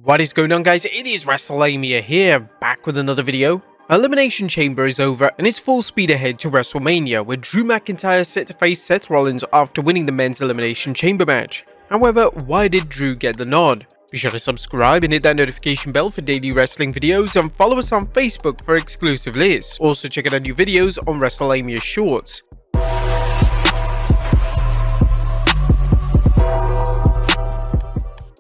What is going on, guys? It is Wrestlelamia here, back with another video. Elimination Chamber is over and it's full speed ahead to WrestleMania, where Drew McIntyre is set to face Seth Rollins after winning the men's Elimination Chamber match. However, why did Drew get the nod? Be sure to subscribe and hit that notification bell for daily wrestling videos, and follow us on Facebook for exclusive lists. Also check out our new videos on Wrestlelamia Shorts.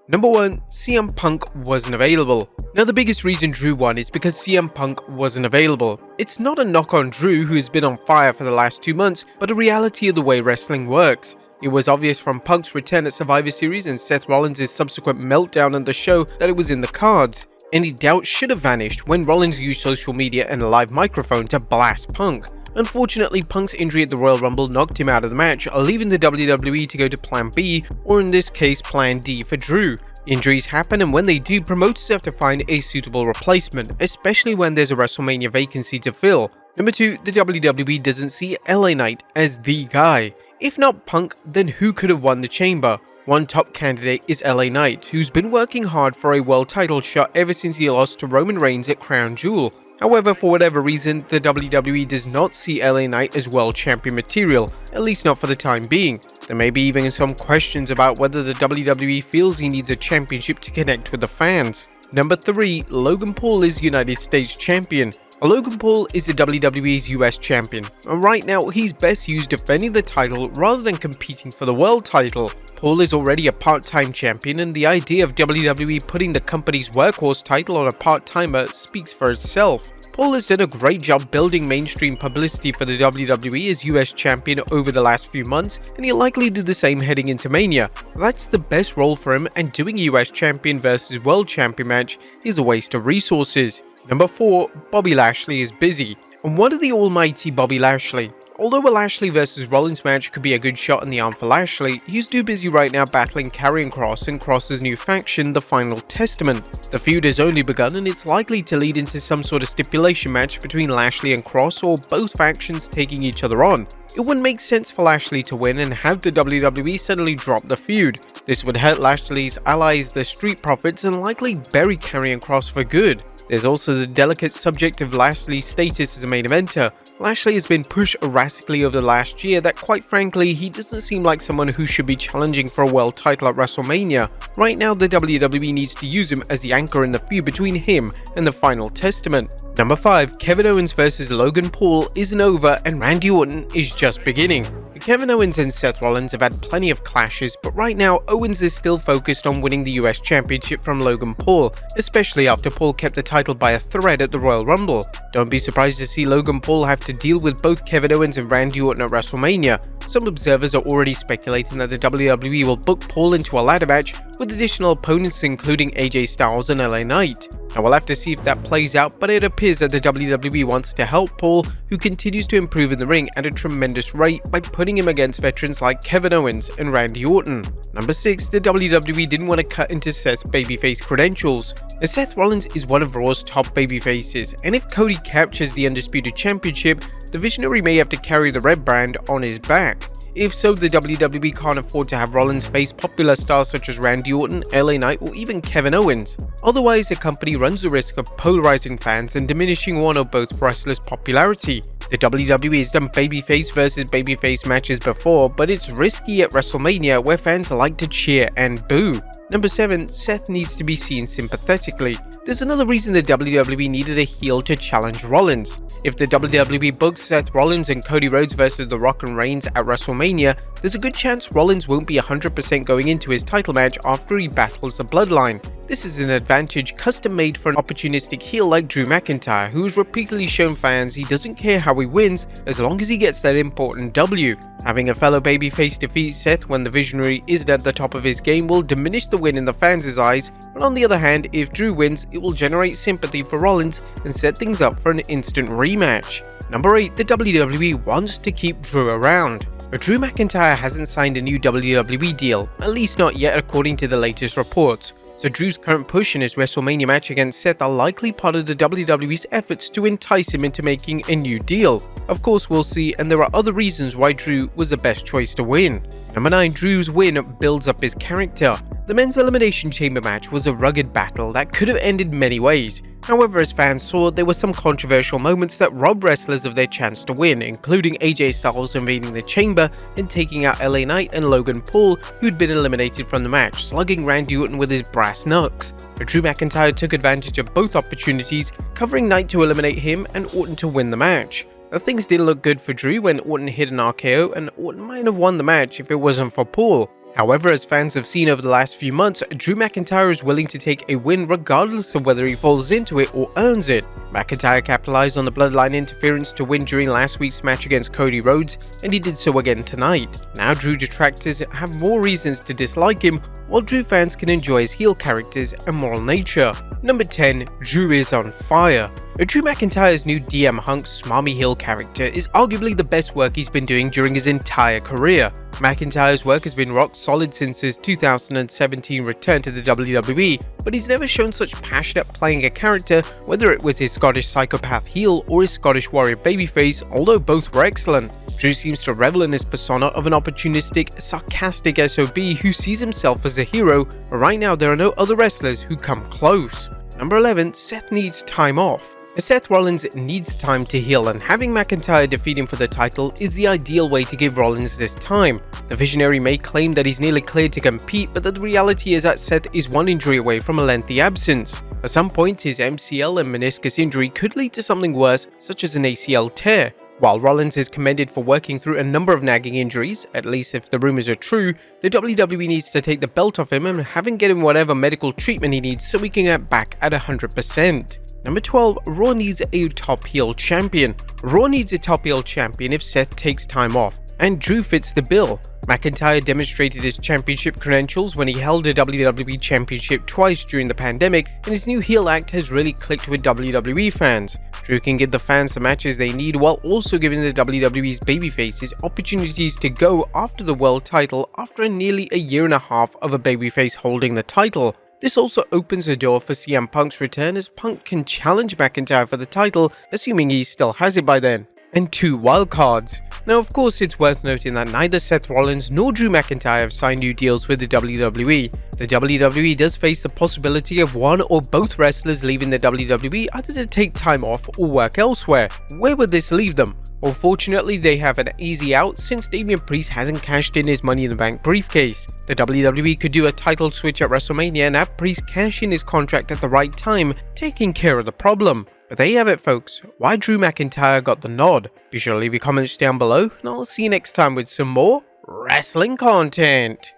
Number 1. CM Punk wasn't available. Now, the biggest reason Drew won is because CM Punk wasn't available. It's not a knock on Drew, who has been on fire for the last 2 months, but a reality of the way wrestling works. It was obvious from Punk's return at Survivor Series and Seth Rollins' subsequent meltdown on the show that it was in the cards. Any doubt should have vanished when Rollins used social media and a live microphone to blast Punk. Unfortunately, Punk's injury at the Royal Rumble knocked him out of the match, leaving the WWE to go to Plan B, or in this case Plan D for Drew. Injuries happen, and when they do, promoters have to find a suitable replacement, especially when there's a WrestleMania vacancy to fill. Number 2, the WWE doesn't see LA Knight as the guy. If not Punk, then who could have won the Chamber? One top candidate is LA Knight, who's been working hard for a world title shot ever since he lost to Roman Reigns at Crown Jewel. However, for whatever reason, the WWE does not see LA Knight as world champion material, at least not for the time being. There may be even some questions about whether the WWE feels he needs a championship to connect with the fans. Number 3, Logan Paul is United States champion. Logan Paul is the WWE's US champion, and right now he's best used defending the title rather than competing for the world title. Paul is already a part-time champion, and the idea of WWE putting the company's workhorse title on a part-timer speaks for itself. Paul has done a great job building mainstream publicity for the WWE as US champion over the last few months, and he'll likely do the same heading into Mania. That's the best role for him, and doing a US champion versus world champion match is a waste of resources. Number 4, Bobby Lashley is busy. And what of the almighty Bobby Lashley? Although a Lashley vs Rollins match could be a good shot in the arm for Lashley, he's too busy right now battling Karrion Kross and Kross's new faction, the Final Testament. The feud has only begun, and it's likely to lead into some sort of stipulation match between Lashley and Kross, or both factions taking each other on. It wouldn't make sense for Lashley to win and have the WWE suddenly drop the feud. This would hurt Lashley's allies, the Street Profits, and likely bury Karrion Kross for good. There's also the delicate subject of Lashley's status as a main eventer. Lashley has been pushed erratically over the last year that, quite frankly, he doesn't seem like someone who should be challenging for a world title at WrestleMania. Right now, the WWE needs to use him as the anchor in the feud between him and the Final Testament. Number 5, Kevin Owens vs Logan Paul isn't over, and Randy Orton is just beginning. Kevin Owens and Seth Rollins have had plenty of clashes, but right now Owens is still focused on winning the US Championship from Logan Paul, especially after Paul kept the title by a thread at the Royal Rumble. Don't be surprised to see Logan Paul have to deal with both Kevin Owens and Randy Orton at WrestleMania. Some observers are already speculating that the WWE will book Paul into a ladder match with additional opponents including AJ Styles and LA Knight. Now, we'll have to see if that plays out, but it appears that the WWE wants to help Paul, who continues to improve in the ring at a tremendous rate, by putting him against veterans like Kevin Owens and Randy Orton. Number 6, the WWE didn't want to cut into Seth's babyface credentials. Now, Seth Rollins is one of Raw's top babyfaces, and if Cody captures the Undisputed Championship, the Visionary may have to carry the red brand on his back. If so, the WWE can't afford to have Rollins face popular stars such as Randy Orton, LA Knight, or even Kevin Owens. Otherwise, the company runs the risk of polarizing fans and diminishing one or both wrestlers' popularity. The WWE has done babyface versus babyface matches before, but it's risky at WrestleMania, where fans like to cheer and boo. Number 7, Seth needs to be seen sympathetically. There's another reason the WWE needed a heel to challenge Rollins. If the WWE books Seth Rollins and Cody Rhodes versus The Rock and Reigns at WrestleMania, there's a good chance Rollins won't be 100% going into his title match after he battles the Bloodline. This is an advantage custom made for an opportunistic heel like Drew McIntyre, who's repeatedly shown fans he doesn't care how he wins as long as he gets that important W. Having a fellow babyface defeat Seth when the Visionary isn't at the top of his game will diminish the win in the fans' eyes, but on the other hand, if Drew wins, it will generate sympathy for Rollins and set things up for an instant rematch. Number 8, the WWE wants to keep Drew around. But Drew McIntyre hasn't signed a new WWE deal, at least not yet according to the latest reports. so Drew's current push in his WrestleMania match against Seth are likely part of the WWE's efforts to entice him into making a new deal. Of course, we'll see, and there are other reasons why Drew was the best choice to win. Number 9. Drew's win builds up his character. The men's Elimination Chamber match was a rugged battle that could have ended many ways. However, as fans saw, there were some controversial moments that robbed wrestlers of their chance to win, including AJ Styles invading the chamber and taking out LA Knight and Logan Paul, who'd been eliminated from the match, slugging Randy Orton with his brass knucks. But Drew McIntyre took advantage of both opportunities, covering Knight to eliminate him and Orton to win the match. Now, things didn't look good for Drew when Orton hit an RKO, and Orton might have won the match if it wasn't for Paul. However, as fans have seen over the last few months, Drew McIntyre is willing to take a win regardless of whether he falls into it or earns it. McIntyre capitalized on the bloodline interference to win during last week's match against Cody Rhodes, and he did so again tonight. Now Drew detractors have more reasons to dislike him, while Drew fans can enjoy his heel characters and moral nature. Number 10. Drew is on fire. Drew McIntyre's new DM Hunk smarmy heel character is arguably the best work he's been doing during his entire career. McIntyre's work has been rock solid since his 2017 return to the WWE, but he's never shown such passion at playing a character, whether it was his Scottish psychopath heel or his Scottish warrior babyface, although both were excellent. Drew seems to revel in his persona of an opportunistic, sarcastic SOB who sees himself as a hero, but right now there are no other wrestlers who come close. Number 11. Seth needs time off. Seth Rollins needs time to heal, and having McIntyre defeat him for the title is the ideal way to give Rollins this time. The Visionary may claim that he's nearly cleared to compete, but the reality is that Seth is one injury away from a lengthy absence. At some point, his MCL and meniscus injury could lead to something worse, such as an ACL tear. While Rollins is commended for working through a number of nagging injuries, at least if the rumors are true, the WWE needs to take the belt off him and have him get him whatever medical treatment he needs so he can get back at 100%. Number 12. Raw needs a top heel champion. Raw needs a top heel champion if Seth takes time off, and Drew fits the bill. McIntyre demonstrated his championship credentials when he held a WWE championship twice during the pandemic, and his new heel act has really clicked with WWE fans. Drew can give the fans the matches they need while also giving the WWE's babyfaces opportunities to go after the world title after nearly a year and a half of a babyface holding the title. This also opens the door for CM Punk's return, as Punk can challenge McIntyre for the title, assuming he still has it by then. And 2 wildcards. Now, of course, it's worth noting that neither Seth Rollins nor Drew McIntyre have signed new deals with the WWE. The WWE does face the possibility of one or both wrestlers leaving the WWE either to take time off or work elsewhere. Where would this leave them? Well, fortunately, they have an easy out since Damian Priest hasn't cashed in his Money in the Bank briefcase. The WWE could do a title switch at WrestleMania and have Priest cash in his contract at the right time, taking care of the problem. But there you have it, folks. Why Drew McIntyre got the nod. Be sure to leave your comments down below, and I'll see you next time with some more wrestling content.